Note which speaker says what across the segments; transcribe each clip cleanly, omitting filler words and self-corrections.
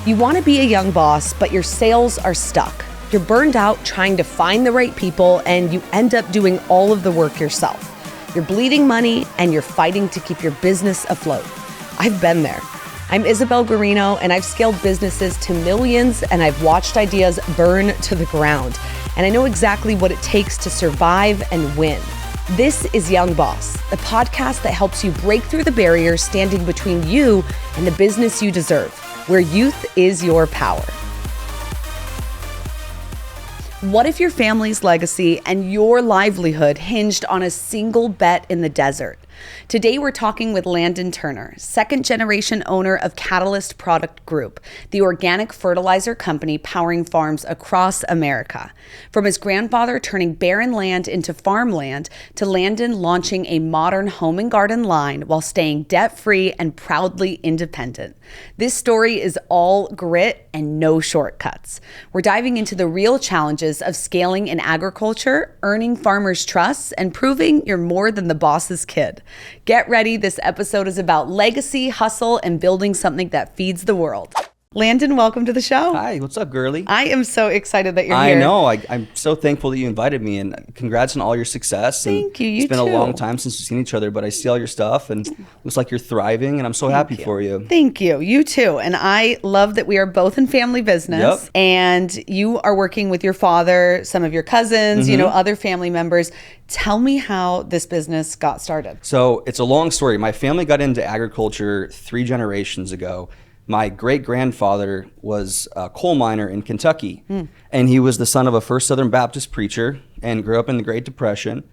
Speaker 1: You want to be a young boss, but your sales are stuck. You're burned out trying to find the right people, and you end up doing all of the work yourself. You're bleeding money, and you're fighting to keep your business afloat. I've been there. I'm Isabel Guarino, and I've scaled businesses to millions, and I've watched ideas burn to the ground. And I know exactly what it takes to survive and win. This is Young Boss, the podcast that helps you break through the barriers standing between you and the business you deserve, where youth is your power. What if your family's legacy and your livelihood hinged on a single bet in the desert? Today, we're talking with Landon Turner, second-generation owner of Catalyst Product Group, the organic fertilizer company powering farms across America. From his grandfather turning barren land into farmland to Landon launching a modern home and garden line while staying debt-free and proudly independent. This story is all grit and no shortcuts. We're diving into the real challenges of scaling in agriculture, earning farmers' trust, and proving you're more than the boss's kid. Get ready, this episode is about legacy, hustle, and building something that feeds the world. Landon, welcome to the show.
Speaker 2: Hi, what's up, girly?
Speaker 1: I am so excited that you're here.
Speaker 2: I know. I'm so thankful that you invited me, and congrats on all your success.
Speaker 1: Thank you.
Speaker 2: It's been a long time since we've seen each other, but I see all your stuff, and it looks like you're thriving, and I'm so happy for you.
Speaker 1: Thank you. You too. And I love that we are both in family business, and you are working with your father, some of your cousins, other family members. Tell me how this business got started.
Speaker 2: So it's a long story. My family got into agriculture 3 generations ago. My great-grandfather was a coal miner in Kentucky, and he was the son of a First Southern Baptist preacher and grew up in the Great Depression.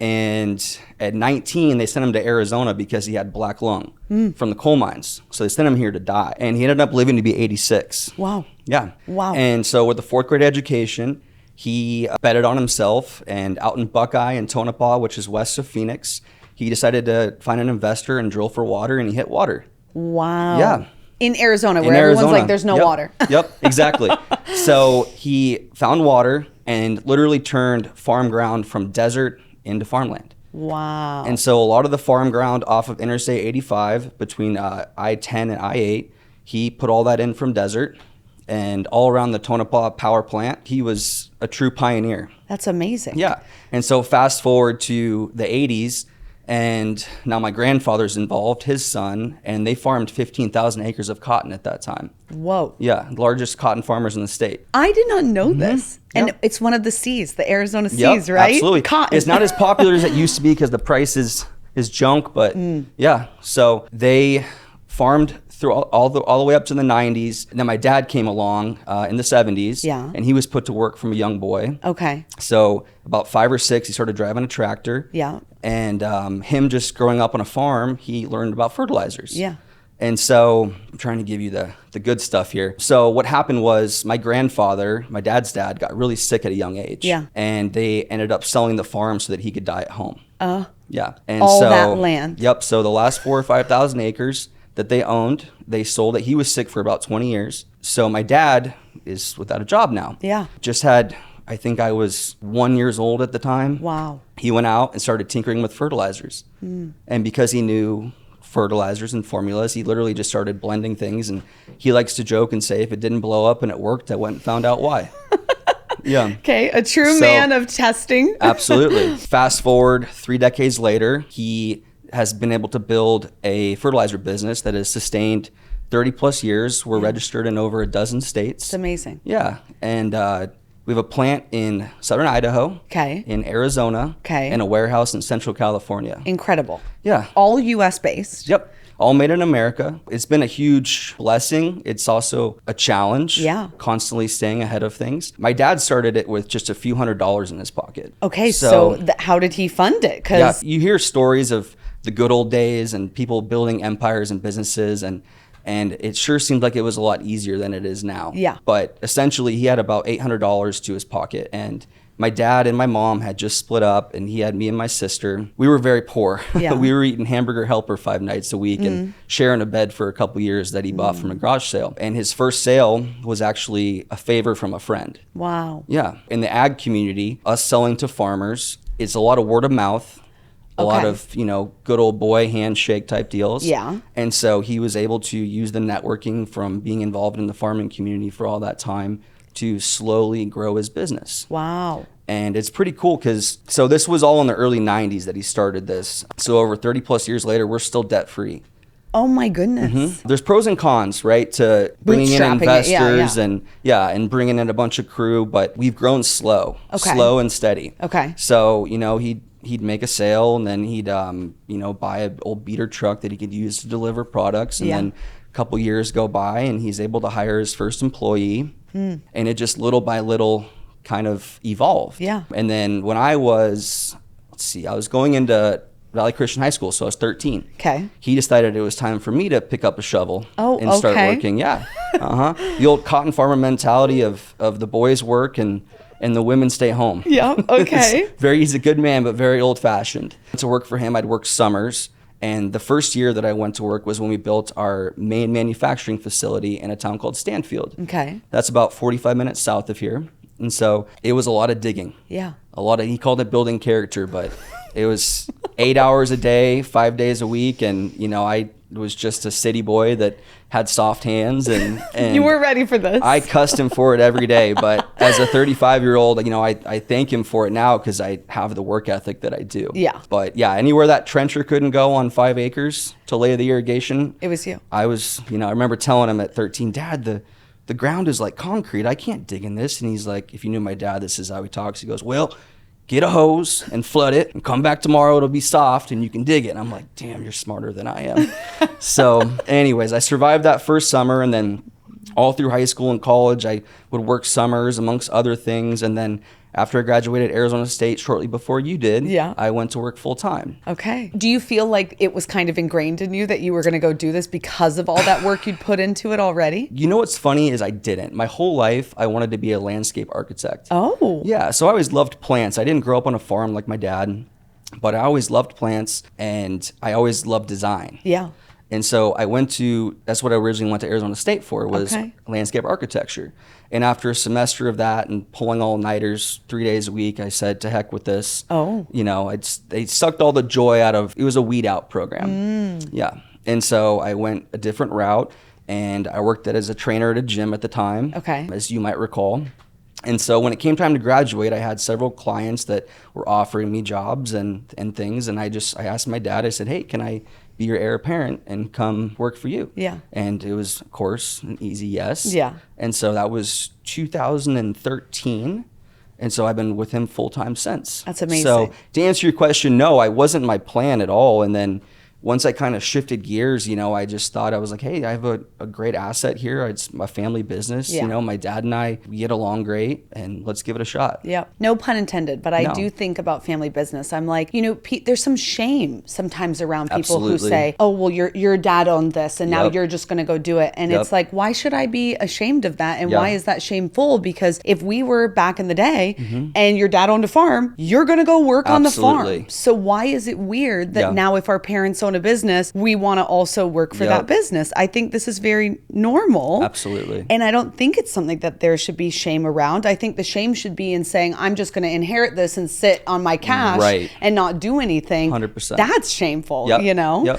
Speaker 2: And at 19, they sent him to Arizona because he had black lung from the coal mines. So they sent him here to die, and he ended up living to be 86.
Speaker 1: Wow.
Speaker 2: Yeah.
Speaker 1: Wow.
Speaker 2: And so with the 4th grade education, he betted on himself, and out in Buckeye and Tonopah, which is west of Phoenix, he decided to find an investor and drill for water, and he hit water.
Speaker 1: Wow.
Speaker 2: Yeah.
Speaker 1: In Arizona, where everyone's like, there's no water.
Speaker 2: Yep, exactly. So he found water and literally turned farm ground from desert into farmland.
Speaker 1: Wow.
Speaker 2: And so a lot of the farm ground off of Interstate 85 between I-10 and I-8, he put all that in from desert, and all around the Tonopah power plant, he was a true pioneer.
Speaker 1: That's amazing.
Speaker 2: Yeah. And so fast forward to the 80s, and now my grandfather's involved, his son, and they farmed 15,000 acres of cotton at that time.
Speaker 1: Whoa.
Speaker 2: Yeah, largest cotton farmers in the state.
Speaker 1: I did not know this. And it's one of the C's, the Arizona C's, right?
Speaker 2: Absolutely.
Speaker 1: Cotton.
Speaker 2: It's not as popular as it used to be because the price is junk, but yeah. So they farmed through all the way up to the 90s. And then my dad came along in the 70s.
Speaker 1: Yeah.
Speaker 2: And he was put to work from a young boy.
Speaker 1: Okay.
Speaker 2: So about 5 or 6, he started driving a tractor.
Speaker 1: Yeah.
Speaker 2: And him just growing up on a farm, he learned about fertilizers.
Speaker 1: Yeah.
Speaker 2: And so I'm trying to give you the good stuff here. So what happened was my grandfather, my dad's dad, got really sick at a young age.
Speaker 1: Yeah.
Speaker 2: And they ended up selling the farm so that he could die at home. Yeah. And
Speaker 1: all that land.
Speaker 2: Yep. So the last 4,000 or 5,000 acres that they owned, they sold it. He was sick for about 20 years. So my dad is without a job now.
Speaker 1: Yeah.
Speaker 2: Just had, I think I was 1 year old at the time.
Speaker 1: Wow.
Speaker 2: He went out and started tinkering with fertilizers. And because he knew fertilizers and formulas, he literally just started blending things. And he likes to joke and say, if it didn't blow up and it worked, I went and found out why. Yeah.
Speaker 1: Okay, a true man of testing.
Speaker 2: Absolutely. Fast forward 3 decades later, he has been able to build a fertilizer business that has sustained 30 plus years. We're registered in over a dozen states.
Speaker 1: It's amazing.
Speaker 2: Yeah. And we have a plant in southern Idaho, in Arizona, and a warehouse in central California.
Speaker 1: Incredible.
Speaker 2: Yeah.
Speaker 1: All US based.
Speaker 2: Yep. All made in America. It's been a huge blessing. It's also a challenge.
Speaker 1: Yeah.
Speaker 2: Constantly staying ahead of things. My dad started it with just a few $100s in his pocket.
Speaker 1: Okay. So how did he fund it?
Speaker 2: Yeah, you hear stories of the good old days and people building empires and businesses, and it sure seemed like it was a lot easier than it is now.
Speaker 1: Yeah.
Speaker 2: But essentially he had about $800 to his pocket, and my dad and my mom had just split up, and he had me and my sister. We were very poor.
Speaker 1: Yeah.
Speaker 2: We were eating Hamburger Helper 5 nights a week and sharing a bed for a couple years that he bought from a garage sale. And his first sale was actually a favor from a friend.
Speaker 1: Wow.
Speaker 2: Yeah. In the ag community, us selling to farmers, it's a lot of word of mouth. a lot
Speaker 1: Okay.
Speaker 2: of, good old boy handshake type deals.
Speaker 1: Yeah.
Speaker 2: And so he was able to use the networking from being involved in the farming community for all that time to slowly grow his business.
Speaker 1: Wow.
Speaker 2: And it's pretty cool because, so this was all in the early 90s that he started this. So over 30 plus years later, we're still debt free.
Speaker 1: Oh my goodness.
Speaker 2: There's pros and cons, right, to bringing in
Speaker 1: Bootstrapping it,
Speaker 2: investors
Speaker 1: yeah.
Speaker 2: and bringing in a bunch of crew, but we've grown slow and steady.
Speaker 1: Okay.
Speaker 2: So, he'd make a sale and then he'd, buy an old beater truck that he could use to deliver products. And then a couple years go by and he's able to hire his first employee. And it just little by little kind of evolved.
Speaker 1: Yeah.
Speaker 2: And then when I was going into Valley Christian High School, so I was 13.
Speaker 1: Okay.
Speaker 2: He decided it was time for me to pick up a shovel and start
Speaker 1: okay.
Speaker 2: working. Yeah. The old cotton farmer mentality of the boys work and the women stay home.
Speaker 1: Yeah. Okay.
Speaker 2: He's a good man, but very old fashioned. To work for him, I'd work summers. And the first year that I went to work was when we built our main manufacturing facility in a town called Stanfield.
Speaker 1: Okay.
Speaker 2: That's about 45 minutes south of here. And so it was a lot of digging.
Speaker 1: Yeah.
Speaker 2: He called it building character, but it was 8 hours a day, 5 days a week. And, I was just a city boy that had soft hands and
Speaker 1: You were ready for this.
Speaker 2: I cussed him for it every day. But as a 35-year-old, I thank him for it now because I have the work ethic that I do.
Speaker 1: Yeah.
Speaker 2: But yeah, anywhere that trencher couldn't go on 5 acres to lay the irrigation.
Speaker 1: It was you.
Speaker 2: I was, I remember telling him at 13, Dad, the ground is like concrete. I can't dig in this. And he's like, if you knew my dad, this is how he talks. He goes, well, get a hose and flood it and come back tomorrow. It'll be soft and you can dig it. And I'm like, damn, you're smarter than I am. So anyways, I survived that first summer. And then all through high school and college, I would work summers amongst other things. And then after I graduated Arizona State shortly before you did, I went to work full time.
Speaker 1: Okay. Do you feel like it was kind of ingrained in you that you were going to go do this because of all that work you'd put into it already?
Speaker 2: You know what's funny is I didn't. My whole life, I wanted to be a landscape architect.
Speaker 1: Oh.
Speaker 2: Yeah, so I always loved plants. I didn't grow up on a farm like my dad, but I always loved plants and I always loved design.
Speaker 1: Yeah.
Speaker 2: And so that's what I originally went to Arizona State for, was landscape architecture. And after a semester of that and pulling all-nighters 3 days a week, I said, to heck with this.
Speaker 1: Oh.
Speaker 2: They sucked all the joy out of, it was a weed out program. Yeah. And so I went a different route and I worked as a trainer at a gym at the time, as you might recall. And so when it came time to graduate, I had several clients that were offering me jobs and things. And I asked my dad, I said, hey, can I be your heir apparent and come work for you?
Speaker 1: Yeah.
Speaker 2: And it was, of course, an easy yes.
Speaker 1: Yeah.
Speaker 2: And so that was 2013. And so I've been with him full time since.
Speaker 1: That's amazing.
Speaker 2: So to answer your question, no, I wasn't my plan at all. And then once I kind of shifted gears, I just thought, I was like, hey, I have a great asset here. It's my family business.
Speaker 1: Yeah.
Speaker 2: My dad and I, we get along great and let's give it a shot.
Speaker 1: Yeah. No pun intended, but I do think about family business. I'm like, there's some shame sometimes around people who say, oh, well, your dad owned this and now you're just going to go do it. And it's like, why should I be ashamed of that? And why is that shameful? Because if we were back in the day and your dad owned a farm, you're going to go work on the farm. So why is it weird that now if our parents own a business, we want to also work for that business? I think this is very normal.
Speaker 2: Absolutely.
Speaker 1: And I don't think it's something that there should be shame around. I think the shame should be in saying, I'm just going to inherit this and sit on my cash and not do anything.
Speaker 2: 100%.
Speaker 1: That's shameful,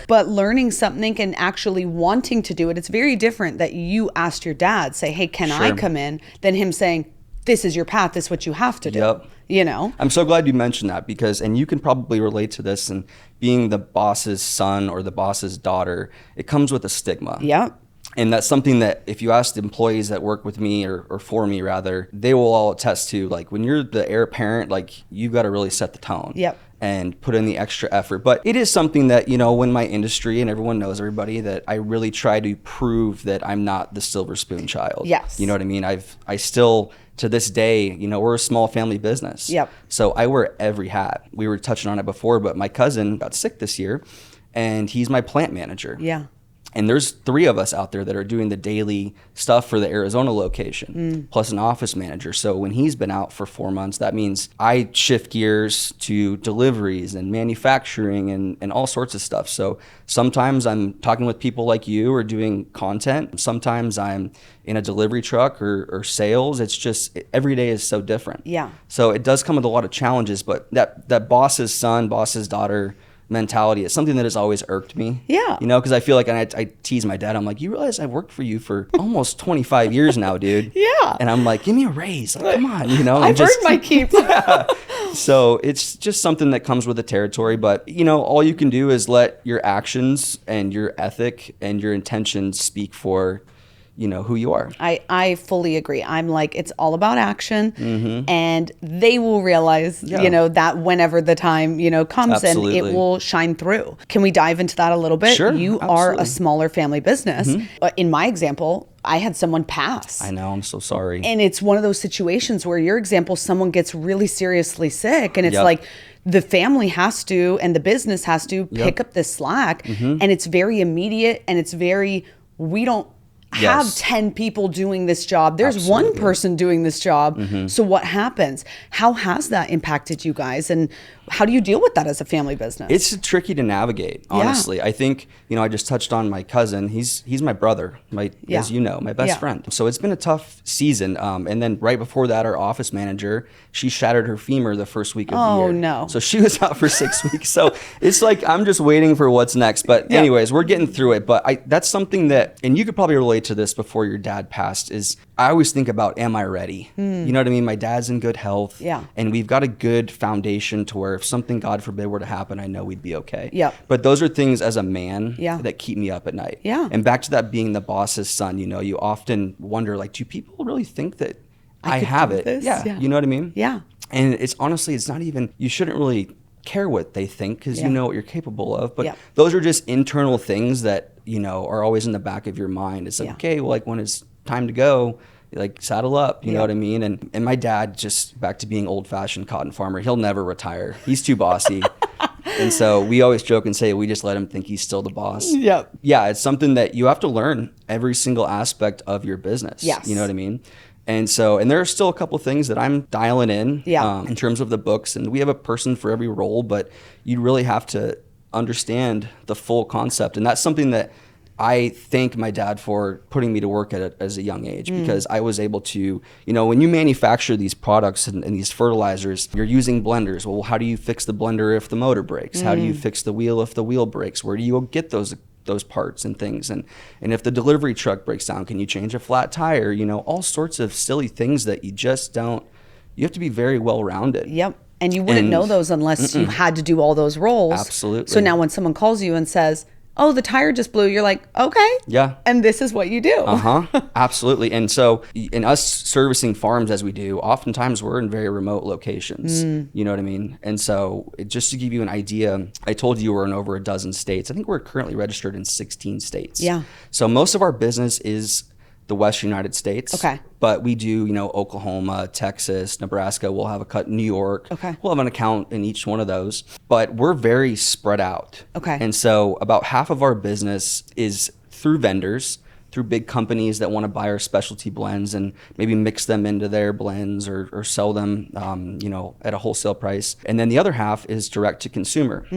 Speaker 1: But learning something and actually wanting to do it, it's very different that you asked your dad, say, hey, can I come in? Than him saying, this is your path, this is what you have to do. I'm so
Speaker 2: glad you mentioned that and you can probably relate to this, and being the boss's son or the boss's daughter, it comes with a stigma.
Speaker 1: Yep.
Speaker 2: And that's something that if you ask the employees that work with me or for me rather, they will all attest to. Like when you're the heir apparent, like you've got to really set the tone.
Speaker 1: Yep.
Speaker 2: And put in the extra effort. But it is something that, when my industry and everyone knows everybody, that I really try to prove that I'm not the silver spoon child.
Speaker 1: Yes.
Speaker 2: You know what I mean? I still, to this day, we're a small family business.
Speaker 1: Yep.
Speaker 2: So I wear every hat. We were touching on it before, but my cousin got sick this year and he's my plant manager.
Speaker 1: Yeah.
Speaker 2: And there's 3 of us out there that are doing the daily stuff for the Arizona location, plus an office manager. So when he's been out for 4 months, that means I shift gears to deliveries and manufacturing and all sorts of stuff. So sometimes I'm talking with people like you or doing content. Sometimes I'm in a delivery truck or sales. It's just every day is so different.
Speaker 1: Yeah.
Speaker 2: So it does come with a lot of challenges, but that boss's son, boss's daughter mentality. It's something that has always irked me.
Speaker 1: Yeah.
Speaker 2: You know, because I feel like, and I tease my dad, I'm like, you realize I've worked for you for almost 25 years now, dude.
Speaker 1: Yeah.
Speaker 2: And I'm like, give me a raise. Like, come on, you know.
Speaker 1: I've earned my keep.
Speaker 2: Yeah. So it's just something that comes with the territory. But, you know, all you can do is let your actions and your ethic and your intentions speak for, you know, who you are.
Speaker 1: I fully agree. I'm like, it's all about action, and they will realize, you know, that whenever the time, you know, comes,
Speaker 2: Absolutely.
Speaker 1: and it will shine through. Can we dive into that a little bit?
Speaker 2: Sure,
Speaker 1: You
Speaker 2: absolutely.
Speaker 1: are a smaller family business. In my example, I had someone pass.
Speaker 2: I know, I'm so sorry.
Speaker 1: And it's one of those situations where your example, someone gets really seriously sick, and it's
Speaker 2: Yep.
Speaker 1: like the family has to, and the business has to pick up this slack, and it's very immediate, and it's very, we don't have
Speaker 2: Yes.
Speaker 1: 10 people doing this job. There's
Speaker 2: Absolutely.
Speaker 1: one person doing this job. So what happens? How has that impacted you guys? And how do you deal with that as a family business?
Speaker 2: It's tricky to navigate, honestly. I think, you know, I just touched on my cousin. He's my brother, as you know, my best friend. So it's been a tough season. And then right before that, our office manager, she shattered her femur the first week of the year.
Speaker 1: Oh, no.
Speaker 2: So she was out for 6 weeks. So it's like, I'm just waiting for what's next. But anyways, we're getting through it. But that's something that, and you could probably relate to this before your dad passed, is I always think about, am I ready? You know what I mean? My dad's in good health.
Speaker 1: Yeah.
Speaker 2: And we've got a good foundation to where if something, God forbid, were to happen, I know we'd be okay.
Speaker 1: Yep.
Speaker 2: But those are things as a man
Speaker 1: Yeah.
Speaker 2: that keep me up at night.
Speaker 1: Yeah.
Speaker 2: And back to that being the boss's son, you know, you often wonder, like, do people really think that I
Speaker 1: could
Speaker 2: have
Speaker 1: do
Speaker 2: it?
Speaker 1: this?
Speaker 2: Yeah.
Speaker 1: Yeah.
Speaker 2: You know what I mean?
Speaker 1: Yeah.
Speaker 2: And it's honestly, it's not even, you shouldn't really care what they think because
Speaker 1: Yeah.
Speaker 2: you know what you're capable of. But
Speaker 1: Yeah.
Speaker 2: those are just internal things that, you know, are always in the back of your mind. It's like, okay, well, like when it's time to go, like saddle up, you know what I mean? And my dad, just back to being old fashioned cotton farmer, he'll never retire. He's too bossy. And so we always joke and say, we just let him think he's still the boss.
Speaker 1: Yep.
Speaker 2: Yeah. It's something that you have to learn every single aspect of your business.
Speaker 1: Yes.
Speaker 2: You know what I mean? And so, and there are still a couple things that I'm dialing in in terms of the books, and we have a person for every role, but you really have to understand the full concept. And that's something that I thank my dad for putting me to work at it as a young age, because I was able to, you know, when you manufacture these products and these fertilizers, you're using blenders. Well, how do you fix the blender if the motor breaks? How do you fix the wheel if the wheel breaks? Where do you get those parts and things? And if the delivery truck breaks down, can you change a flat tire? You know, all sorts of silly things that you just don't, you have to be very well-rounded.
Speaker 1: Yep. And you wouldn't know those unless you had to do all those roles.
Speaker 2: Absolutely.
Speaker 1: So now when someone calls you and says, oh, the tire just blew, you're like, okay.
Speaker 2: Yeah.
Speaker 1: And this is what you do.
Speaker 2: Absolutely. And so in us servicing farms as we do, oftentimes we're in very remote locations. You know what I mean? And so just to give you an idea, I told you we're in over a dozen states. I think we're currently registered in 16 states.
Speaker 1: Yeah.
Speaker 2: So most of our business is the Western United States.
Speaker 1: Okay.
Speaker 2: But we do, you know, Oklahoma, Texas, Nebraska. We'll have a cut in New York.
Speaker 1: Okay.
Speaker 2: We'll have an account in each one of those. But we're very spread out.
Speaker 1: Okay.
Speaker 2: And so about half of our business is through vendors, through big companies that want to buy our specialty blends and maybe mix them into their blends or sell them, you know, at a wholesale price. And then the other half is direct to consumer.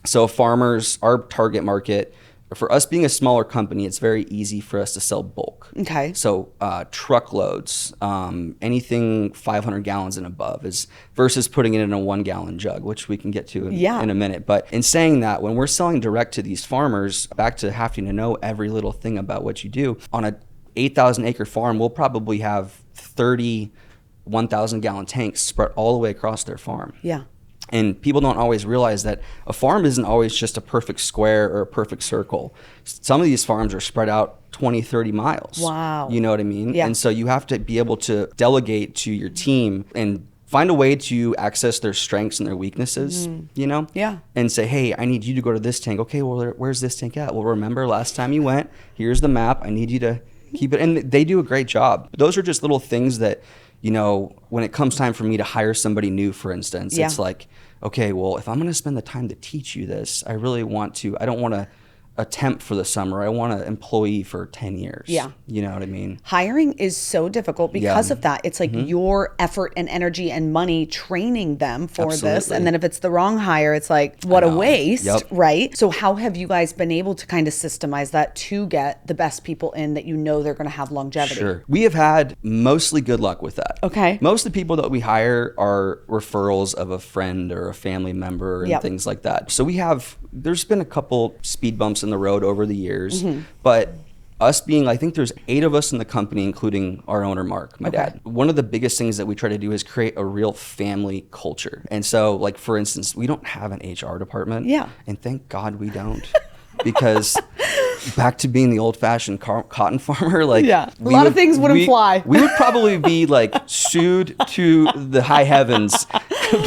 Speaker 2: So farmers, our target market, for us being a smaller company, it's very easy for us to sell bulk.
Speaker 1: Okay.
Speaker 2: So truckloads, anything 500 gallons and above is versus putting it in a 1 gallon jug, which we can get to in a minute. But in saying that, when we're selling direct to these farmers, back to having to know every little thing about what you do, on a 8,000 acre farm, we'll probably have 30 1,000 gallon tanks spread all the way across their farm.
Speaker 1: Yeah.
Speaker 2: And people don't always realize that a farm isn't always just a perfect square or a perfect circle. Some of these farms are spread out 20, 30 miles.
Speaker 1: Wow.
Speaker 2: You know what I mean?
Speaker 1: Yeah.
Speaker 2: And so you have to be able to delegate to your team and find a way to access their strengths and their weaknesses, you know?
Speaker 1: Yeah.
Speaker 2: And say, hey, I need you to go to this tank. Okay, well, where's this tank at? Well, remember last time you went, here's the map. I need you to keep it. And they do a great job. Those are just little things that, you know, when it comes time for me to hire somebody new, for instance, it's like, okay, well, if I'm going to spend the time to teach you this, I really want to, I don't want to a temp for the summer. I want an employee for 10 years.
Speaker 1: Yeah.
Speaker 2: You know what I mean?
Speaker 1: Hiring is so difficult because of that. It's like your effort and energy and money training them for this.
Speaker 2: Absolutely.
Speaker 1: And then if it's the wrong hire, it's like, what a waste,
Speaker 2: Yep.
Speaker 1: right? So how have you guys been able to kind of systemize that to get the best people in that you know they're going to have longevity?
Speaker 2: Sure. We have had mostly good luck with that.
Speaker 1: Okay.
Speaker 2: Most of the people that we hire are referrals of a friend or a family member and
Speaker 1: Yep.
Speaker 2: things like that. So there's been a couple speed bumps in the road over the years, but us being, I think there's 8 of us in the company, including our owner, Mark, my dad. One of the biggest things that we try to do is create a real family culture. And so, like, for instance, we don't have an HR department.
Speaker 1: Yeah.
Speaker 2: And thank God we don't. Because back to being the old-fashioned cotton farmer, like,
Speaker 1: Yeah. A lot of things wouldn't fly.
Speaker 2: We would probably be like sued to the high heavens,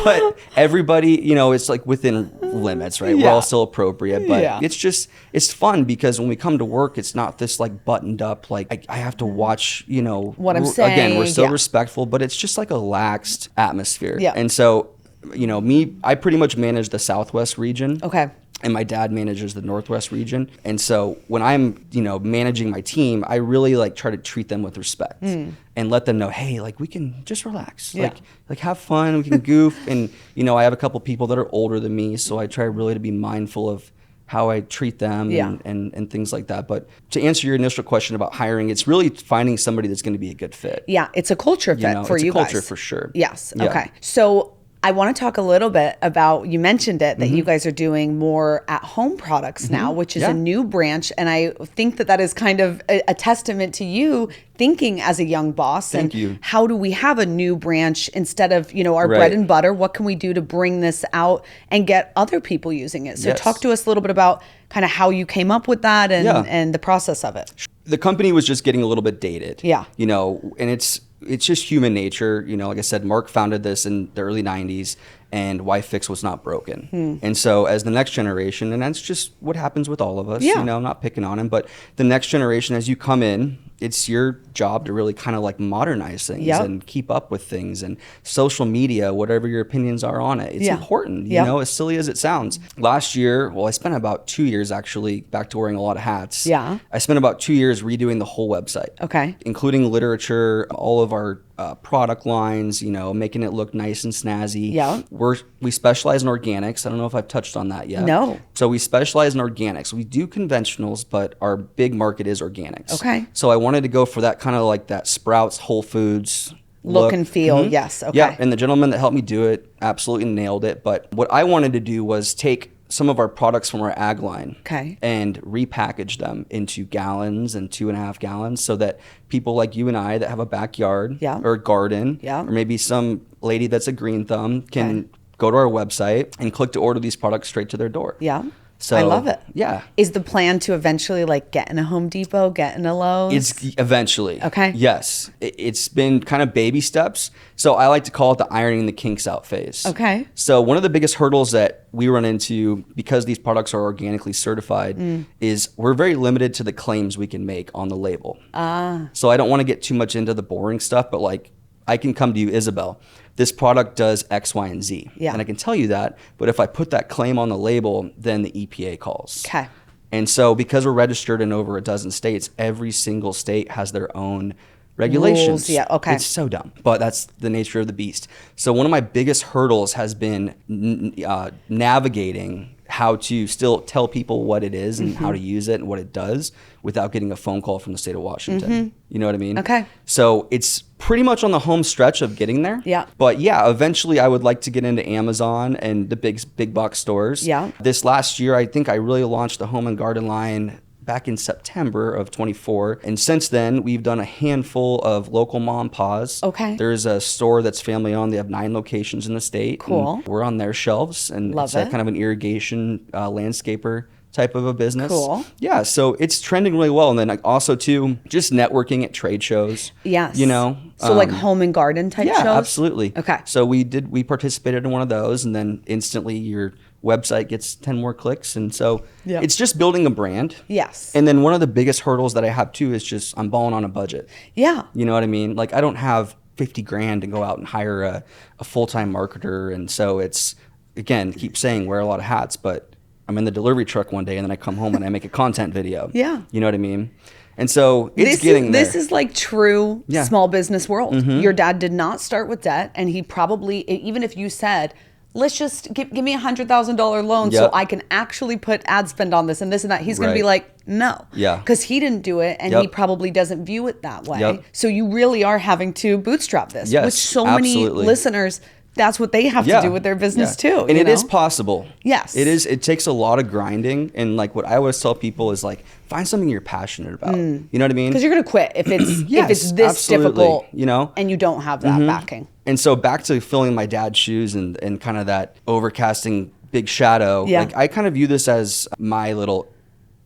Speaker 2: but everybody, it's like within limits, right? We're
Speaker 1: Yeah.
Speaker 2: all still appropriate, but
Speaker 1: Yeah.
Speaker 2: it's fun because when we come to work, it's not this like buttoned up, like I have to watch,
Speaker 1: What I'm saying.
Speaker 2: Again, we're so
Speaker 1: Yeah.
Speaker 2: respectful, but it's just like a laxed atmosphere.
Speaker 1: Yeah.
Speaker 2: And so, I pretty much manage the Southwest region.
Speaker 1: Okay.
Speaker 2: And my dad manages the Northwest region. And so when I'm, managing my team, I really like try to treat them with respect and let them know, hey, like we can just relax,
Speaker 1: Yeah.
Speaker 2: like have fun, we can goof. And, I have a couple people that are older than me. So I try really to be mindful of how I treat them and things like that. But to answer your initial question about hiring, it's really finding somebody that's going to be a good fit.
Speaker 1: Yeah. It's a culture fit for
Speaker 2: it's
Speaker 1: you
Speaker 2: a culture
Speaker 1: guys.
Speaker 2: for sure.
Speaker 1: Yes.
Speaker 2: Yeah.
Speaker 1: Okay. So I want to talk a little bit about, you mentioned it, that you guys are doing more at-home products now, which is a new branch. And I think that is kind of a testament to you thinking as a young boss.
Speaker 2: Thank
Speaker 1: and
Speaker 2: you.
Speaker 1: How do we have a new branch instead of, our
Speaker 2: Right.
Speaker 1: bread and butter? What can we do to bring this out and get other people using it? So
Speaker 2: Yes.
Speaker 1: talk to us a little bit about kind of how you came up with that and the process of it.
Speaker 2: The company was just getting a little bit dated.
Speaker 1: Yeah.
Speaker 2: And it's just human nature. Like I said, Mark founded this in the early 90s and why fix what's not broken. And so as the next generation, and that's just what happens with all of us,
Speaker 1: Yeah.
Speaker 2: I'm not picking on him, but the next generation, as you come in, it's your job to really kind of like modernize things
Speaker 1: Yep.
Speaker 2: and keep up with things and social media, whatever your opinions are on it. It's
Speaker 1: Yeah.
Speaker 2: important,
Speaker 1: Yep.
Speaker 2: as silly as it sounds. Last year, I spent about 2 years actually back to wearing a lot of hats.
Speaker 1: Yeah.
Speaker 2: I spent about 2 years redoing the whole website.
Speaker 1: Okay.
Speaker 2: Including literature, all of our product lines, making it look nice and snazzy.
Speaker 1: Yeah.
Speaker 2: We specialize in organics. I don't know if I've touched on that yet.
Speaker 1: No.
Speaker 2: So we specialize in organics. We do conventionals, but our big market is organics.
Speaker 1: Okay.
Speaker 2: So I wanted to go for that kind of like that Sprouts, Whole Foods
Speaker 1: Look and feel. Yes. Okay.
Speaker 2: Yeah, and the gentleman that helped me do it absolutely nailed it. But what I wanted to do was take some of our products from our ag line and repackage them into gallons and 2.5 gallons so that people like you and I that have a backyard or a garden or maybe some lady that's a green thumb can go to our website and click to order these products straight to their door.
Speaker 1: Yeah.
Speaker 2: So
Speaker 1: I love it.
Speaker 2: Yeah.
Speaker 1: Is the plan to eventually like get in a Home Depot, get in a Lowe's?
Speaker 2: It's eventually.
Speaker 1: Okay.
Speaker 2: Yes. It's been kind of baby steps. So I like to call it the ironing the kinks out phase.
Speaker 1: Okay.
Speaker 2: So one of the biggest hurdles that we run into because these products are organically certified is we're very limited to the claims we can make on the label. So I don't want to get too much into the boring stuff, but like I can come to you, Isabel, this product does X, Y, and Z.
Speaker 1: Yeah.
Speaker 2: And I can tell you that, but if I put that claim on the label, then the EPA calls.
Speaker 1: Okay.
Speaker 2: And so because we're registered in over a dozen states, every single state has their own regulations.
Speaker 1: Rules, yeah, okay.
Speaker 2: It's so dumb, but that's the nature of the beast. So one of my biggest hurdles has been navigating how to still tell people what it is and how to use it and what it does without getting a phone call from the state of Washington. You know what I mean?
Speaker 1: Okay.
Speaker 2: So it's pretty much on the home stretch of getting there.
Speaker 1: Yeah.
Speaker 2: But yeah, eventually I would like to get into Amazon and the big box stores.
Speaker 1: Yeah.
Speaker 2: This last year, I think I really launched the home and garden line back in September of 24. And since then, we've done a handful of local mom paws.
Speaker 1: Okay.
Speaker 2: There's a store that's family owned. They have 9 locations in the state.
Speaker 1: Cool.
Speaker 2: And we're on their shelves. And
Speaker 1: Love
Speaker 2: it's
Speaker 1: it.
Speaker 2: kind of an irrigation landscaper type of a business.
Speaker 1: Cool.
Speaker 2: Yeah, so it's trending really well. And then also too, just networking at trade shows.
Speaker 1: Yes. So like home and garden type shows?
Speaker 2: Yeah, absolutely.
Speaker 1: Okay.
Speaker 2: So we participated in one of those, and then instantly your website gets 10 more clicks. And so it's just building a brand.
Speaker 1: Yes.
Speaker 2: And then one of the biggest hurdles that I have too is just I'm balling on a budget.
Speaker 1: Yeah.
Speaker 2: You know what I mean? Like I don't have 50 grand to go out and hire a full-time marketer. And so it's, again, keep saying wear a lot of hats, but I'm in the delivery truck one day and then I come home and I make a content video.
Speaker 1: Yeah.
Speaker 2: You know what I mean? And so it's getting there.
Speaker 1: This is like true small business world. Your dad did not start with debt, and he probably, even if you said, let's just give me $100,000 loan so I can actually put ad spend on this and this and that, he's going to be like, no.
Speaker 2: Yeah.
Speaker 1: Because he didn't do it, and he probably doesn't view it that way. So you really are having to bootstrap this, which so many listeners, that's what they have to do with their business too.
Speaker 2: And it is possible.
Speaker 1: Yes.
Speaker 2: It is. It takes a lot of grinding. And like what I always tell people is like, find something you're passionate about. You know what I mean?
Speaker 1: Because you're going to quit if it's this difficult, you know, and you don't have that backing.
Speaker 2: And so back to filling my dad's shoes and kind of that overcasting big shadow, like I kind of view this as my little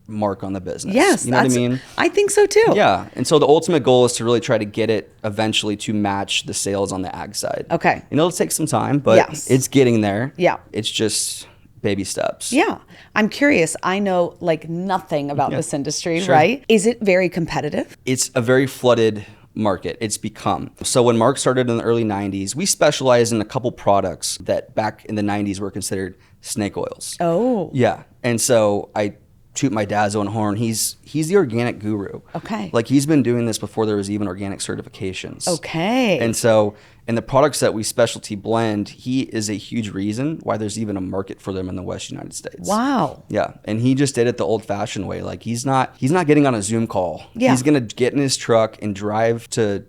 Speaker 2: mark on the business.
Speaker 1: Yes.
Speaker 2: You know what I mean?
Speaker 1: I think so too.
Speaker 2: Yeah. And so the ultimate goal is to really try to get it eventually to match the sales on the ag side.
Speaker 1: Okay.
Speaker 2: And it'll take some time, but it's getting there.
Speaker 1: Yeah.
Speaker 2: It's just baby steps.
Speaker 1: Yeah. I'm curious. I know like nothing about this industry, right? Is it very competitive?
Speaker 2: It's a very flooded market. It's become. So when Mark started in the early 90s, we specialized in a couple products that back in the 90s were considered snake oils.
Speaker 1: Oh.
Speaker 2: Yeah. And so I toot my dad's own horn. He's the organic guru.
Speaker 1: Okay.
Speaker 2: Like he's been doing this before there was even organic certifications.
Speaker 1: Okay.
Speaker 2: And so in the products that we specialty blend, he is a huge reason why there's even a market for them in the West United States.
Speaker 1: Wow.
Speaker 2: Yeah. And he just did it the old fashioned way. Like he's not getting on a Zoom call.
Speaker 1: Yeah.
Speaker 2: He's going to get in his truck and drive to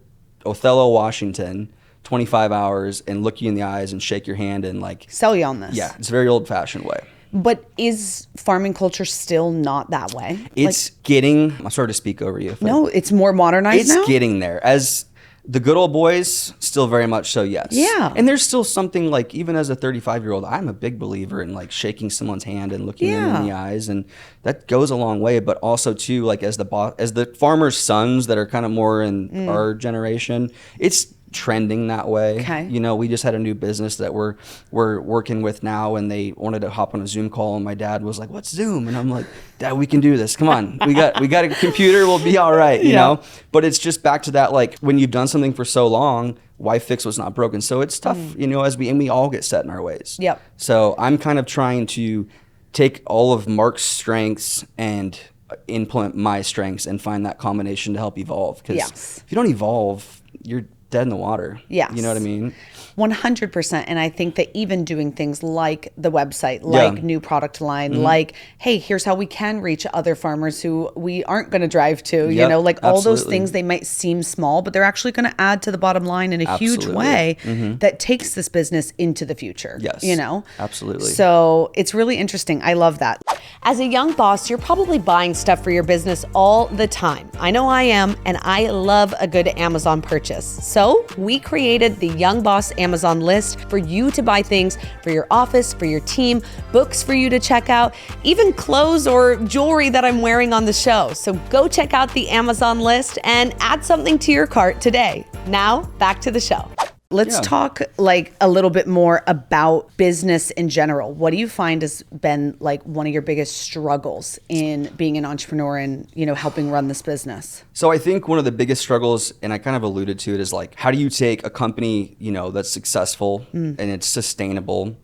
Speaker 2: Othello, Washington, 25 hours and look you in the eyes and shake your hand and like
Speaker 1: sell you on this.
Speaker 2: Yeah. It's a very old fashioned way.
Speaker 1: But is farming culture still not that way?
Speaker 2: It's getting, I'm sorry to speak over you.
Speaker 1: No, it's more modernized now?
Speaker 2: It's getting there. As the good old boys, still very much so, yes.
Speaker 1: Yeah.
Speaker 2: And there's still something like, even as a 35-year-old, I'm a big believer in like shaking someone's hand and looking them in the eyes. And that goes a long way. But also too, like as the farmers' sons that are kind of more in our generation, it's trending that way.
Speaker 1: Okay.
Speaker 2: You know, we just had a new business that we're working with now, and they wanted to hop on a Zoom call, and my dad was like, "What's Zoom?" And I'm like, "Dad, we can do this. Come on, we got a computer. We'll be all right." You know. But it's just back to that, like when you've done something for so long, why fix what's not broken? So it's tough, you know, as we all get set in our ways.
Speaker 1: Yep.
Speaker 2: So I'm kind of trying to take all of Mark's strengths and implement my strengths and find that combination to help evolve. Because if you don't evolve, you're dead in the water.
Speaker 1: Yes.
Speaker 2: You know what I mean?
Speaker 1: 100%. And I think that even doing things like the website, like new product line, like, hey, here's how we can reach other farmers who we aren't going to drive to, you know, like all those things, they might seem small, but they're actually going to add to the bottom line in a huge way that takes this business into the future.
Speaker 2: Yes.
Speaker 1: You know?
Speaker 2: Absolutely.
Speaker 1: So it's really interesting. I love that. As a young boss, you're probably buying stuff for your business all the time. I know I am, and I love a good Amazon purchase. So we created the Young Boss Amazon list for you to buy things for your office, for your team, books for you to check out, even clothes or jewelry that I'm wearing on the show. So go check out the Amazon list and add something to your cart today. Now, back to the show. Let's talk like a little bit more about business in general. What do you find has been like one of your biggest struggles in being an entrepreneur and, you know, helping run this business?
Speaker 2: So I think one of the biggest struggles, and I kind of alluded to it, is like, how do you take a company, you know, that's successful and it's sustainable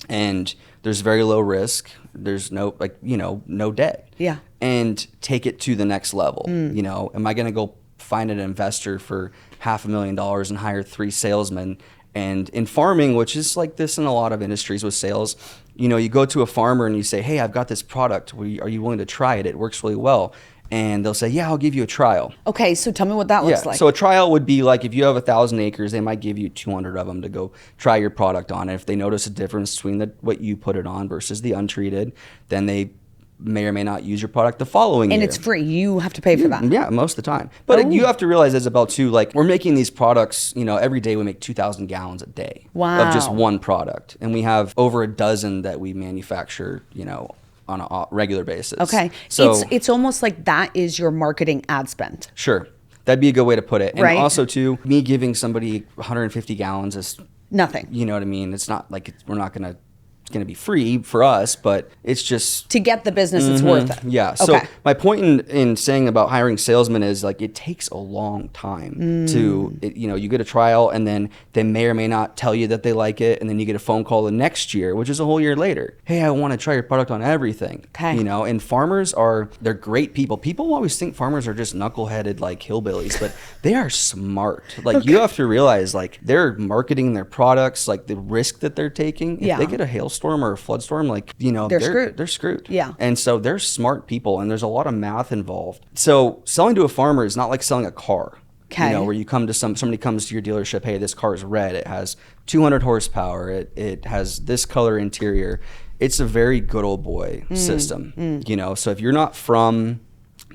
Speaker 2: and there's very low risk, there's no, like, you know, no debt.
Speaker 1: Yeah.
Speaker 2: And take it to the next level. You know, am I going to go find an investor for $500,000 and hire 3 salesmen? And in farming, which is like this in a lot of industries with sales, you know, you go to a farmer and you say, "Hey, I've got this product. Are you willing to try it? It works really well." And they'll say, "Yeah, I'll give you a trial."
Speaker 1: Okay, so tell me what that looks like.
Speaker 2: So a trial would be like if you have 1,000 acres, they might give you 200 of them to go try your product on. And if they notice a difference between what you put it on versus the untreated, then they may or may not use your product the following year.
Speaker 1: And it's free. You have to pay for that.
Speaker 2: Yeah, most of the time. But you have to realize, Isabel, too, like we're making these products, you know, every day we make 2,000 gallons a day of just one product. And we have over a dozen that we manufacture, you know, on a regular basis. Okay.
Speaker 1: So it's almost like that is your marketing ad spend.
Speaker 2: Sure. That'd be a good way to put it. And
Speaker 1: right.
Speaker 2: Also, too, me giving somebody 150 gallons is
Speaker 1: nothing.
Speaker 2: You know what I mean? It's not like we're not going to going to be free for us, but it's just
Speaker 1: to get the business, it's worth it.
Speaker 2: Yeah. So my point in saying about hiring salesmen is like it takes a long time to, you get a trial and then they may or may not tell you that they like it. And then you get a phone call the next year, which is a whole year later. Hey, I want to try your product on everything.
Speaker 1: Okay.
Speaker 2: And farmers they're great people. People always think farmers are just knuckleheaded like hillbillies, but they are smart. Like you have to realize like they're marketing their products, like the risk that they're taking. If they get a hailstorm or a flood storm, like, they're screwed.
Speaker 1: Yeah.
Speaker 2: And so they're smart people and there's a lot of math involved. So selling to a farmer is not like selling a car.
Speaker 1: Okay.
Speaker 2: Where you come to somebody comes to your dealership, hey, this car is red. It has 200 horsepower. It has this color interior. It's a very good old boy system. So if you're not from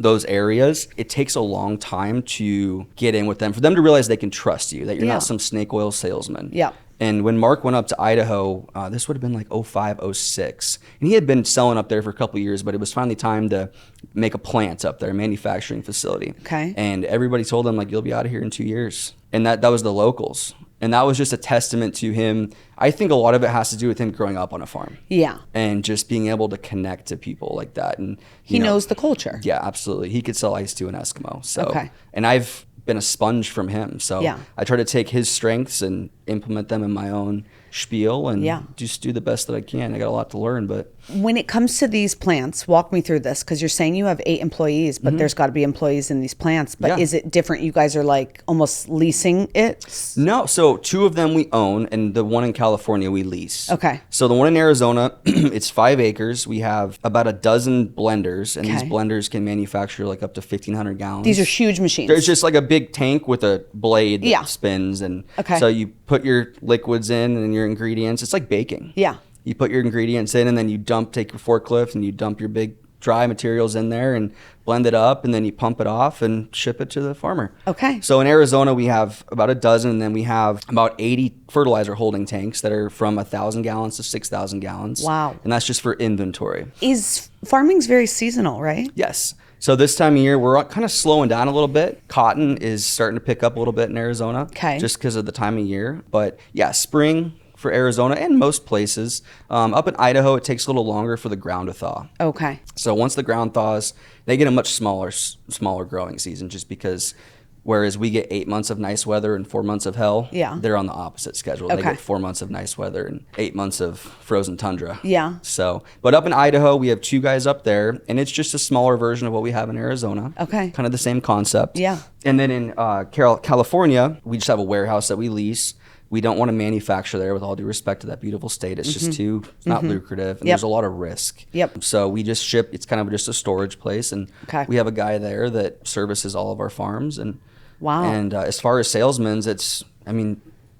Speaker 2: those areas, it takes a long time to get in with them, for them to realize they can trust you, that you're not some snake oil salesman.
Speaker 1: Yeah.
Speaker 2: And when Mark went up to Idaho, this would have been like 05, 06. And he had been selling up there for a couple of years, but it was finally time to make a plant up there, a manufacturing facility.
Speaker 1: Okay.
Speaker 2: And everybody told him, like, you'll be out of here in 2 years. And that was the locals. And that was just a testament to him. I think a lot of it has to do with him growing up on a farm. Yeah. And just being able to connect to people like that. And
Speaker 1: he knows the culture.
Speaker 2: Yeah, absolutely. He could sell ice to an Eskimo. So, and I've been a sponge from him. So I try to take his strengths and implement them in my own spiel and just do the best that I can. I got a lot to learn, but
Speaker 1: when it comes to these plants, walk me through this, because you're saying you have 8 employees, but there's got to be employees in these plants. But is it different? You guys are like almost leasing it?
Speaker 2: No. So 2 of them we own, and the one in California we lease.
Speaker 1: Okay.
Speaker 2: So the one in Arizona, it's 5 acres. We have about a dozen blenders, and these blenders can manufacture like up to 1,500 gallons.
Speaker 1: These are huge machines.
Speaker 2: There's just like a big tank with a blade that spins, and so you put your liquids in and your ingredients. It's like baking. Yeah. You put your ingredients in, and then you take your forklift and you dump your big dry materials in there and blend it up, and then you pump it off and ship it to the farmer. Okay. So in Arizona, we have about a dozen, and then we have about 80 fertilizer holding tanks that are from 1,000 gallons to 6,000 gallons. Wow. And that's just for inventory.
Speaker 1: Farming's very seasonal, right?
Speaker 2: Yes. So this time of year, we're kind of slowing down a little bit. Cotton is starting to pick up a little bit in Arizona. Okay. Just because of the time of year. But yeah, spring for Arizona and most places. Up in Idaho, it takes a little longer for the ground to thaw. Okay. So once the ground thaws, they get a much smaller growing season, just because whereas we get 8 months of nice weather and 4 months of hell, they're on the opposite schedule. They get 4 months of nice weather and 8 months of frozen tundra. Yeah. So, but up in Idaho, we have 2 guys up there, and it's just a smaller version of what we have in Arizona. Okay. Kind of the same concept. Yeah. And then in California, we just have a warehouse that we lease. We don't want to manufacture there, with all due respect to that beautiful state. It's just it's not lucrative, and there's a lot of risk. Yep. So we just ship. It's kind of just a storage place, and we have a guy there that services all of our farms. And And as far as salesmen,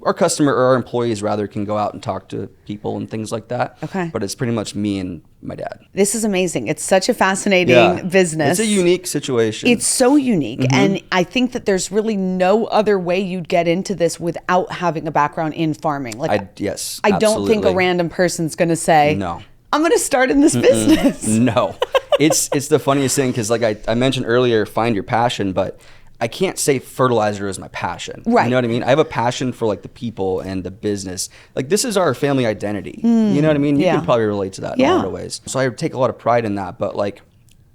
Speaker 2: our customer, or our employees rather, can go out and talk to people and things like that. Okay. But it's pretty much me and my dad.
Speaker 1: This is amazing. It's such a fascinating business.
Speaker 2: It's a unique situation.
Speaker 1: It's so unique. And I think that there's really no other way you'd get into this without having a background in farming.
Speaker 2: Yes,
Speaker 1: I don't think a random person's going to say, no, I'm going to start in this business.
Speaker 2: No. It's the funniest thing, because like I mentioned earlier, find your passion, but I can't say fertilizer is my passion. Right. You know what I mean? I have a passion for like the people and the business. Like, this is our family identity. You know what I mean? You can probably relate to that in a lot of ways. So I take a lot of pride in that. But like,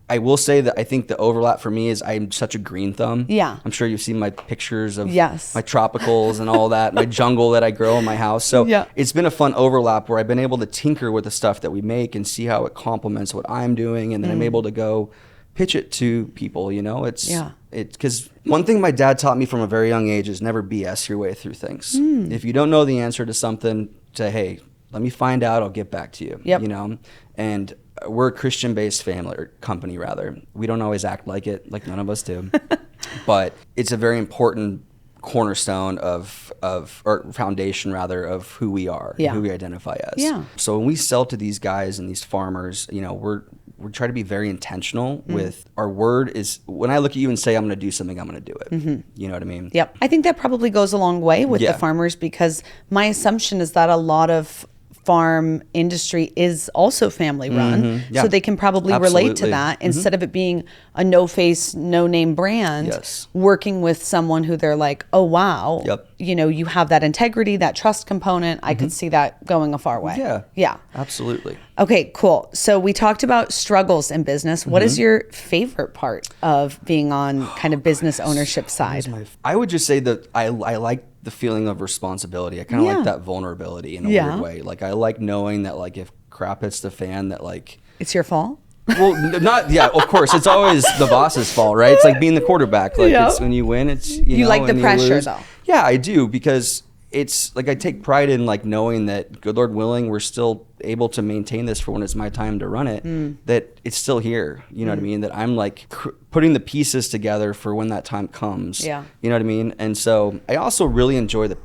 Speaker 2: I will say that I think the overlap for me is I'm such a green thumb. Yeah. I'm sure you've seen my pictures of my tropicals and all that, my jungle that I grow in my house. So it's been a fun overlap where I've been able to tinker with the stuff that we make and see how it complements what I'm doing. And then I'm able to go pitch it to people, it's because one thing my dad taught me from a very young age is never BS your way through things. If you don't know the answer to something, say, hey, let me find out, I'll get back to you. And we're a Christian-based family, or company rather. We don't always act like it, like none of us do, but it's a very important cornerstone or foundation rather, of who we are, who we identify as. So when we sell to these guys and these farmers, we try to be very intentional with our word. Is when I look at you and say I'm going to do something, I'm going to do it. You know what I mean? Yep.
Speaker 1: I think that probably goes a long way with the farmers, because my assumption is that a lot of farm industry is also family run.
Speaker 2: Yeah.
Speaker 1: So they can probably relate to
Speaker 2: Absolutely.
Speaker 1: that instead of it being a no-face, no-name brand.
Speaker 2: Yes.
Speaker 1: Working with someone who they're like, oh, wow,
Speaker 2: Yep.
Speaker 1: you know, you have that integrity, that trust component. I could see that going a far way.
Speaker 2: Yeah.
Speaker 1: Yeah.
Speaker 2: Absolutely.
Speaker 1: Okay, cool. So we talked about struggles in business. What is your favorite part of being on kind of business ownership side?
Speaker 2: I would just say that I like the feeling of responsibility. I kind of
Speaker 1: Yeah.
Speaker 2: like that vulnerability in a
Speaker 1: Yeah.
Speaker 2: weird way. Like I like knowing that like if crap hits the fan that like,
Speaker 1: It's your fault?
Speaker 2: well, not, yeah, of course. It's always the boss's fault, right? It's like being the quarterback. Like
Speaker 1: Yep.
Speaker 2: it's when you win, it's,
Speaker 1: You
Speaker 2: know,
Speaker 1: like the
Speaker 2: and you
Speaker 1: pressure,
Speaker 2: lose.
Speaker 1: though.
Speaker 2: Yeah, I do, because it's like I take pride in like knowing that, good Lord willing, we're still able to maintain this for when it's my time to run it, that it's still here. You know what I mean? That I'm like putting the pieces together for when that time comes.
Speaker 1: Yeah.
Speaker 2: You know what I mean? And so I also really enjoy the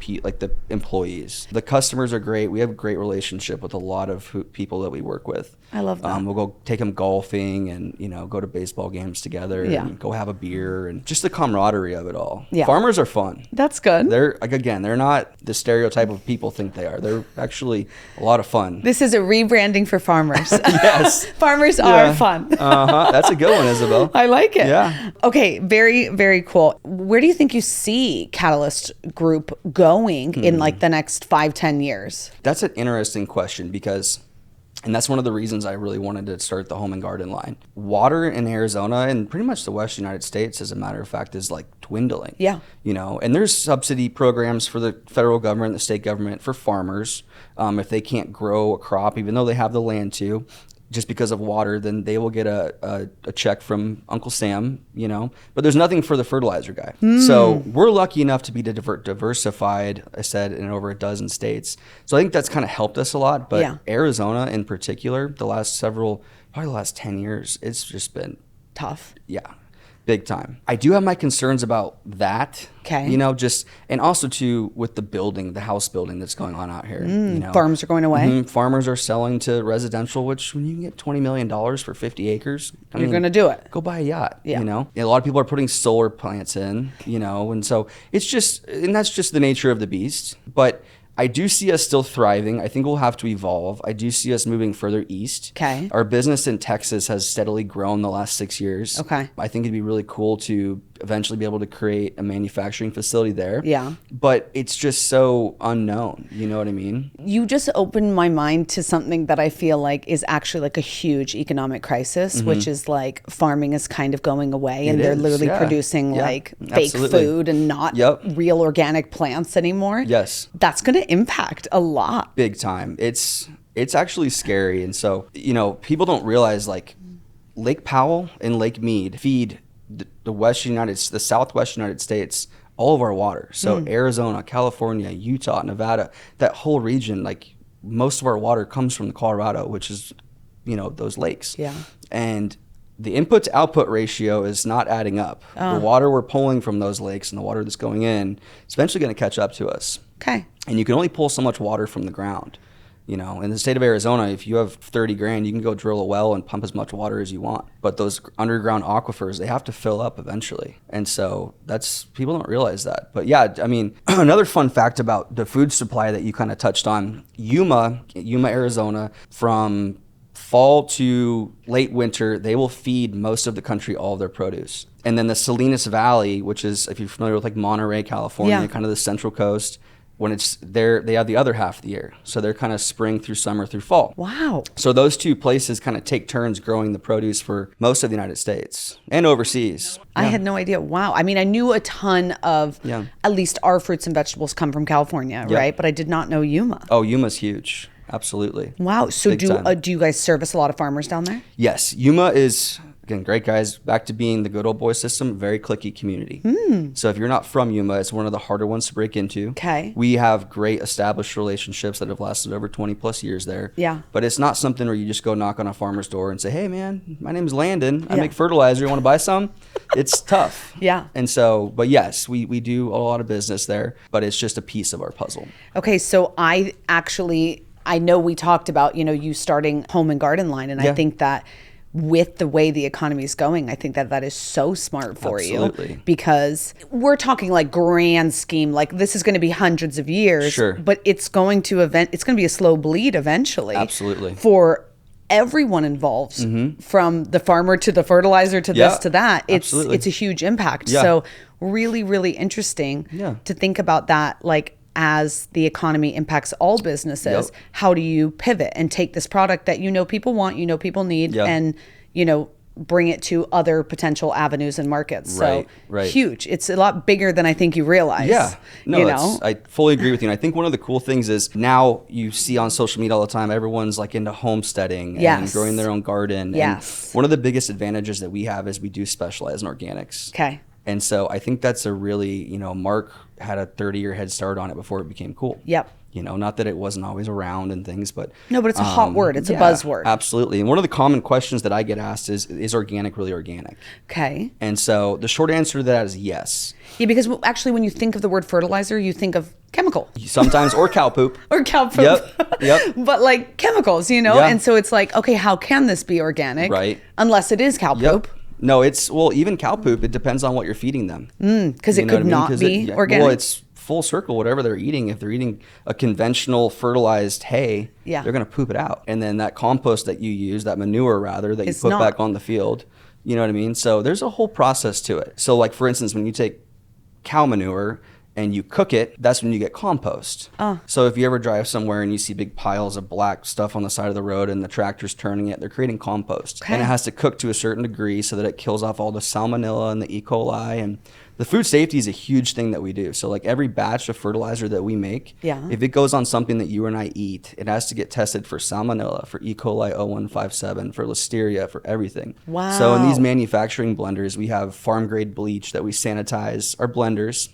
Speaker 2: employees. The customers are great. We have a great relationship with a lot of people that we work with.
Speaker 1: I love that.
Speaker 2: We'll go take them golfing and, you know, go to baseball games together
Speaker 1: Yeah.
Speaker 2: and go have a beer and just the camaraderie of it all.
Speaker 1: Yeah.
Speaker 2: Farmers are fun.
Speaker 1: That's good.
Speaker 2: They're like, again, they're not the stereotype of people think they are. They're actually a lot of fun.
Speaker 1: This is a rebranding for farmers.
Speaker 2: Yes.
Speaker 1: Farmers are fun.
Speaker 2: That's a good one, Isabel.
Speaker 1: I like it.
Speaker 2: Yeah.
Speaker 1: Okay, very, very cool. Where do you think you see Catalyst Group going in like the next 5-10 years?
Speaker 2: That's an interesting question because, and that's one of the reasons I really wanted to start the home and garden line. Water in Arizona and pretty much the West United States, as a matter of fact, is like dwindling.
Speaker 1: Yeah.
Speaker 2: You know, and there's subsidy programs for the federal government, the state government for farmers. If they can't grow a crop, even though they have the land to, just because of water, then they will get a check from Uncle Sam, you know. But there's nothing for the fertilizer guy. So we're lucky enough to be diversified, I said, in over a dozen states. So I think that's kind of helped us a lot. But
Speaker 1: Yeah.
Speaker 2: Arizona in particular, probably the last 10 years, it's just been,
Speaker 1: Tough.
Speaker 2: yeah, big time. I do have my concerns about that.
Speaker 1: Okay.
Speaker 2: You know, and also too with the house building that's going on out here. You know,
Speaker 1: Farms are going away.
Speaker 2: farmers are selling to residential, which when you can get $20 million for 50 acres,
Speaker 1: You're going to do it.
Speaker 2: go buy a yacht.
Speaker 1: Yeah.
Speaker 2: You know, a lot of people are putting solar plants in, you know, and so and that's just the nature of the beast. But I do see us still thriving. I think we'll have to evolve. I do see us moving further east.
Speaker 1: Okay.
Speaker 2: Our business in Texas has steadily grown the last 6 years.
Speaker 1: Okay.
Speaker 2: I think it'd be really cool to eventually be able to create a manufacturing facility there.
Speaker 1: Yeah.
Speaker 2: But it's just so unknown. You know what I mean?
Speaker 1: You just opened my mind to something that I feel like is actually like a huge economic crisis, which is like farming is kind of going away and they're
Speaker 2: is,
Speaker 1: literally
Speaker 2: yeah.
Speaker 1: producing
Speaker 2: Yeah,
Speaker 1: like fake
Speaker 2: absolutely.
Speaker 1: food and not
Speaker 2: Yep.
Speaker 1: real organic plants anymore.
Speaker 2: Yes.
Speaker 1: That's going to impact a lot.
Speaker 2: Big time. It's actually scary. And so, you know, people don't realize like Lake Powell and Lake Mead feed the Southwest United States, all of our water. So Arizona, California, Utah, Nevada, that whole region, like most of our water comes from Colorado, which is, you know, those lakes.
Speaker 1: Yeah.
Speaker 2: And the input to output ratio is not adding up. The water we're pulling from those lakes and the water that's going in is eventually going to catch up to us.
Speaker 1: Okay.
Speaker 2: And you can only pull so much water from the ground. You know, in the state of Arizona, if you have 30 grand, you can go drill a well and pump as much water as you want. But those underground aquifers, they have to fill up eventually. And so people don't realize that. But yeah, I mean, another fun fact about the food supply that you kind of touched on, Yuma, Arizona, from fall to late winter, they will feed most of the country all of their produce. And then the Salinas Valley, which is, if you're familiar with like Monterey, California,
Speaker 1: Yeah.
Speaker 2: kind of the central coast, when it's there, they have the other half of the year. So they're kind of spring through summer through fall.
Speaker 1: Wow.
Speaker 2: So those two places kind of take turns growing the produce for most of the United States and overseas.
Speaker 1: I had no idea. Wow. I mean, I knew a ton of,
Speaker 2: Yeah.
Speaker 1: at least our fruits and vegetables come from California,
Speaker 2: Yeah.
Speaker 1: right? But I did not know Yuma.
Speaker 2: Oh, Yuma's huge. Absolutely.
Speaker 1: Wow. So
Speaker 2: Big time.
Speaker 1: do you guys service a lot of farmers down there?
Speaker 2: Yes. Yuma is, again, great guys. Back to being the good old boy system, very cliquey community. So if you're not from Yuma, it's one of the harder ones to break into.
Speaker 1: Okay.
Speaker 2: We have great established relationships that have lasted over 20 plus years there.
Speaker 1: Yeah.
Speaker 2: But it's not something where you just go knock on a farmer's door and say, hey man, my name is Landon. I
Speaker 1: Yeah.
Speaker 2: make fertilizer. You want to buy some? It's tough.
Speaker 1: Yeah.
Speaker 2: And so, but yes, we do a lot of business there, but it's just a piece of our puzzle.
Speaker 1: Okay. So I know we talked about, you starting home and garden line. And I
Speaker 2: Yeah.
Speaker 1: think that with the way the economy is going, I think that is so smart for
Speaker 2: Absolutely.
Speaker 1: you, because we're talking like grand scheme, like this is going to be hundreds of years,
Speaker 2: Sure.
Speaker 1: but it's going to be a slow bleed eventually.
Speaker 2: Absolutely.
Speaker 1: For everyone involved, from the farmer to the fertilizer to this to that, it's a huge impact.
Speaker 2: Yeah.
Speaker 1: So really, really interesting to think about that, like as the economy impacts all businesses, how do you pivot and take this product that people want, people need, and bring it to other potential avenues and markets. So huge. It's a lot bigger than I think you realize.
Speaker 2: Yeah. No, I fully agree with you. And I think one of the cool things is now you see on social media all the time, everyone's like into homesteading and growing their own garden.
Speaker 1: Yes.
Speaker 2: And one of the biggest advantages that we have is we do specialize in organics.
Speaker 1: Okay.
Speaker 2: And so I think that's a really, Mark had a 30-year head start on it before it became cool.
Speaker 1: Yep.
Speaker 2: Not that it wasn't always around and things, but
Speaker 1: no, but it's a hot word. It's a buzzword.
Speaker 2: Absolutely. And one of the common questions that I get asked is organic really organic?
Speaker 1: Okay.
Speaker 2: And so the short answer to that is yes.
Speaker 1: Yeah, because actually when you think of the word fertilizer, you think of chemical.
Speaker 2: Sometimes, or cow poop.
Speaker 1: Or cow poop.
Speaker 2: Yep.
Speaker 1: But like chemicals, and so it's like, okay, how can this be organic?
Speaker 2: Right.
Speaker 1: Unless it is cow poop.
Speaker 2: No, even cow poop, it depends on what you're feeding them.
Speaker 1: Because it could not be organic.
Speaker 2: Well, it's full circle, whatever they're eating. If they're eating a conventional fertilized hay, they're going to poop it out. And then that compost that you use, that manure rather, that you put back on the field, you know what I mean? So there's a whole process to it. So like, for instance, when you take cow manure and you cook it, that's when you get compost. So if you ever drive somewhere and you see big piles of black stuff on the side of the road and the tractor's turning it, they're creating compost. Okay. And it has to cook to a certain degree so that it kills off all the salmonella and the E. coli. And the food safety is a huge thing that we do. So like every batch of fertilizer that we make, if it goes on something that you and I eat, it has to get tested for salmonella, for E. coli 0157, for listeria, for everything.
Speaker 1: Wow.
Speaker 2: So in these manufacturing blenders, we have farm grade bleach that we sanitize our blenders.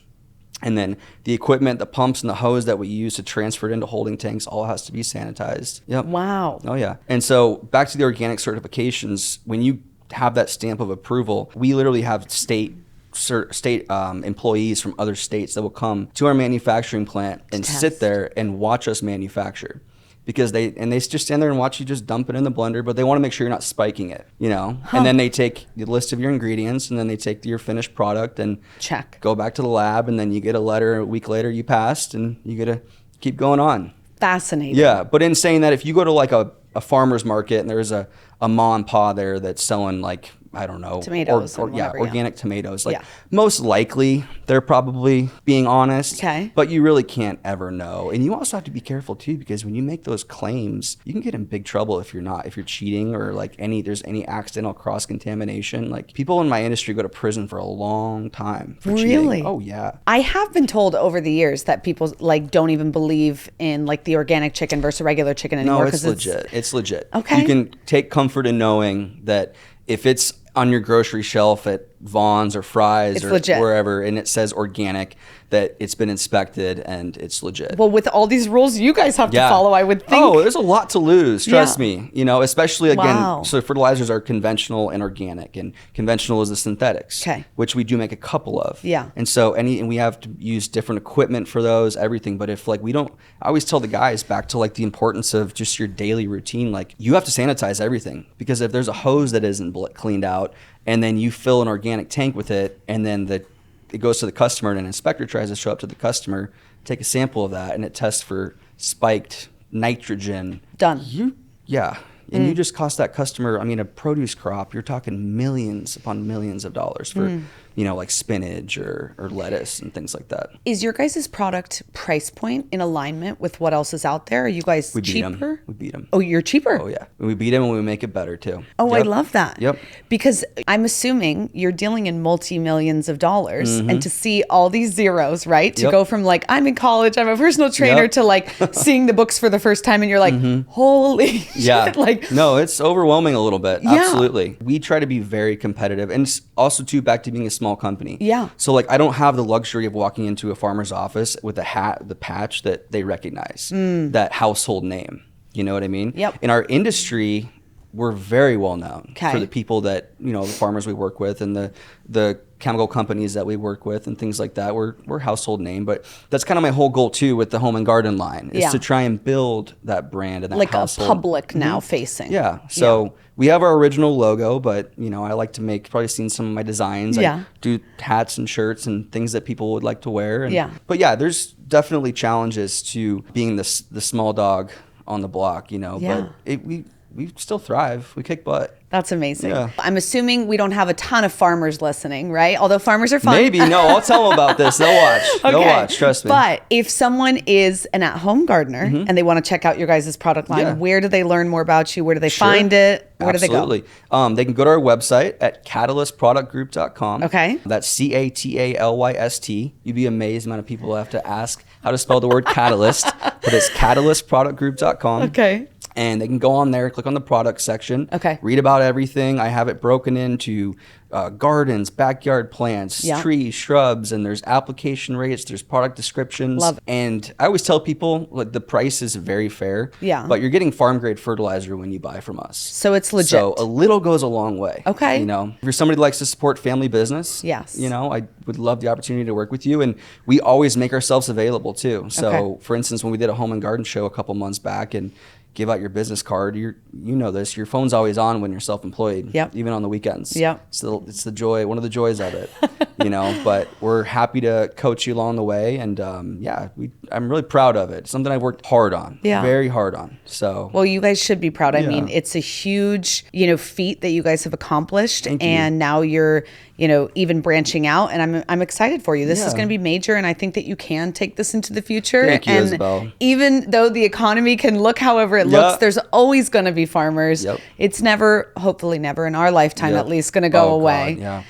Speaker 2: And then the equipment, the pumps and the hose that we use to transfer it into holding tanks all has to be sanitized. Yep.
Speaker 1: Wow.
Speaker 2: Oh, yeah. And so back to the organic certifications, when you have that stamp of approval, we literally have state employees from other states that will come to our manufacturing plant and sit there and watch us manufacture. Because they just stand there and watch you just dump it in the blender, but they want to make sure you're not spiking it, And then they take the list of your ingredients, and then they take your finished product and go back to the lab, and then you get a letter a week later you passed, and you get to keep going on.
Speaker 1: Fascinating.
Speaker 2: Yeah, but in saying that, if you go to like a farmer's market and there's a ma and pa there that's selling like, I don't know,
Speaker 1: tomatoes,
Speaker 2: organic tomatoes. Like most likely they're probably being honest, but you really can't ever know. And you also have to be careful too, because when you make those claims, you can get in big trouble if you're cheating or like there's any accidental cross contamination. Like people in my industry go to prison for a long time for cheating. Oh yeah.
Speaker 1: I have been told over the years that people like don't even believe in like the organic chicken versus regular chicken anymore.
Speaker 2: No, it's legit. It's legit.
Speaker 1: Okay.
Speaker 2: You can take comfort in knowing that if it's on your grocery shelf at Vaughn's or Fry's or
Speaker 1: legit.
Speaker 2: Wherever, and it says organic, that it's been inspected and it's legit.
Speaker 1: Well, with all these rules you guys have to follow, I would think.
Speaker 2: Oh, there's a lot to lose, trust me. Especially again, so fertilizers are conventional and organic, and conventional is the synthetics, which we do make a couple of.
Speaker 1: Yeah.
Speaker 2: And so and we have to use different equipment for those, everything. But if like I always tell the guys back to like the importance of just your daily routine, like you have to sanitize everything, because if there's a hose that isn't cleaned out, and then you fill an organic tank with it, and then it goes to the customer, and an inspector tries to show up to the customer, take a sample of that, and it tests for spiked nitrogen.
Speaker 1: Done.
Speaker 2: And you just cost that customer, a produce crop, you're talking millions upon millions of dollars for, like spinach or lettuce and things like that.
Speaker 1: Is your guys' product price point in alignment with what else is out there? Are you guys cheaper?
Speaker 2: We beat them.
Speaker 1: Oh, you're cheaper?
Speaker 2: Oh, yeah. We beat them and we make it better too.
Speaker 1: Oh, I love that.
Speaker 2: Yep.
Speaker 1: Because I'm assuming you're dealing in multi-millions of dollars, and to see all these zeros, right? To go from like, I'm in college, I'm a personal trainer, to like seeing the books for the first time, and you're like, holy shit. Like,
Speaker 2: no, it's overwhelming a little bit. Yeah. Absolutely. We try to be very competitive, and also too, back to being a small company.
Speaker 1: Yeah.
Speaker 2: So like, I don't have the luxury of walking into a farmer's office with the patch that they recognize, that household name. You know what I mean?
Speaker 1: Yep.
Speaker 2: In our industry, we're very well known
Speaker 1: Okay.
Speaker 2: for the people that, the farmers we work with and the chemical companies that we work with and things like that. We're household name, but that's kind of my whole goal too with the home and garden line is to try and build that brand and that
Speaker 1: like
Speaker 2: household.
Speaker 1: a public now facing.
Speaker 2: Yeah. So we have our original logo, but I like to make, probably seen some of my designs.
Speaker 1: Yeah.
Speaker 2: I do hats and shirts and things that people would like to wear.
Speaker 1: Yeah.
Speaker 2: But yeah, there's definitely challenges to being the small dog on the block, but we still thrive. We kick butt.
Speaker 1: That's amazing.
Speaker 2: Yeah.
Speaker 1: I'm assuming we don't have a ton of farmers listening, right? Although farmers are fun.
Speaker 2: Maybe. No, I'll tell them about this. They'll watch.
Speaker 1: Okay.
Speaker 2: They'll watch. Trust me.
Speaker 1: But if someone is an at-home gardener and they want to check out your guys' product line, where do they learn more about you? Where do they find it? Where do they go?
Speaker 2: Absolutely. They can go to our website at catalystproductgroup.com.
Speaker 1: Okay.
Speaker 2: That's CATALYST. You'd be amazed the amount of people have to ask how to spell the word catalyst, but it's catalystproductgroup.com.
Speaker 1: Okay.
Speaker 2: And they can go on there, click on the product section,
Speaker 1: Okay.
Speaker 2: read about everything. I have it broken into gardens, backyard plants, trees, shrubs, and there's application rates, there's product descriptions.
Speaker 1: Love it.
Speaker 2: And I always tell people, like, the price is very fair, but you're getting farm grade fertilizer when you buy from us.
Speaker 1: So it's legit.
Speaker 2: So a little goes a long way.
Speaker 1: Okay.
Speaker 2: If you're somebody that likes to support family business,
Speaker 1: Yes.
Speaker 2: I would love the opportunity to work with you. And we always make ourselves available too. So for instance, when we did a home and garden show a couple months back and give out your business card, your phone's always on when you're self-employed, even on the weekends. So it's the joy, one of the joys of it, but we're happy to coach you along the way. And I'm really proud of it. It's something I've worked hard on, very hard on. So,
Speaker 1: well, you guys should be proud. I mean, it's a huge, feat that you guys have accomplished. And now you're, even branching out, and I'm excited for you. This is going to be major. And I think that you can take this into the future.
Speaker 2: Thank you,
Speaker 1: and
Speaker 2: Isabel.
Speaker 1: Even though the economy can look however it looks, there's always going to be farmers. It's never, hopefully never in our lifetime at least, going to go away.
Speaker 2: God,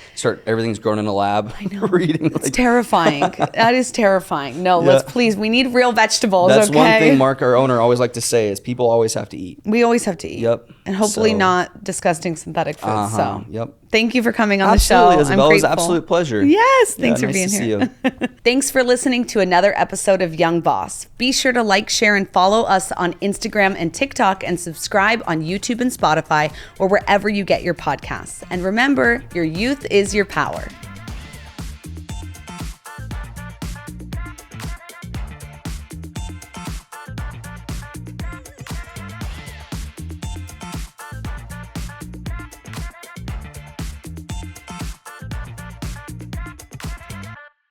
Speaker 2: everything's grown in a lab. I know.
Speaker 1: It's terrifying. That is terrifying. No, let's please, we need real vegetables.
Speaker 2: That's one thing Mark, our owner, always like to say is people always have to eat.
Speaker 1: We always have to eat. And hopefully not disgusting synthetic foods. So thank you for coming on the show.
Speaker 2: Isabel.
Speaker 1: I'm grateful.
Speaker 2: It was an absolute pleasure.
Speaker 1: Yes, thanks for
Speaker 2: nice
Speaker 1: being
Speaker 2: to
Speaker 1: here.
Speaker 2: See you.
Speaker 1: Thanks for listening to another episode of Young Boss. Be sure to like, share, and follow us on Instagram and TikTok, and subscribe on YouTube and Spotify or wherever you get your podcasts. And remember, your youth is your power.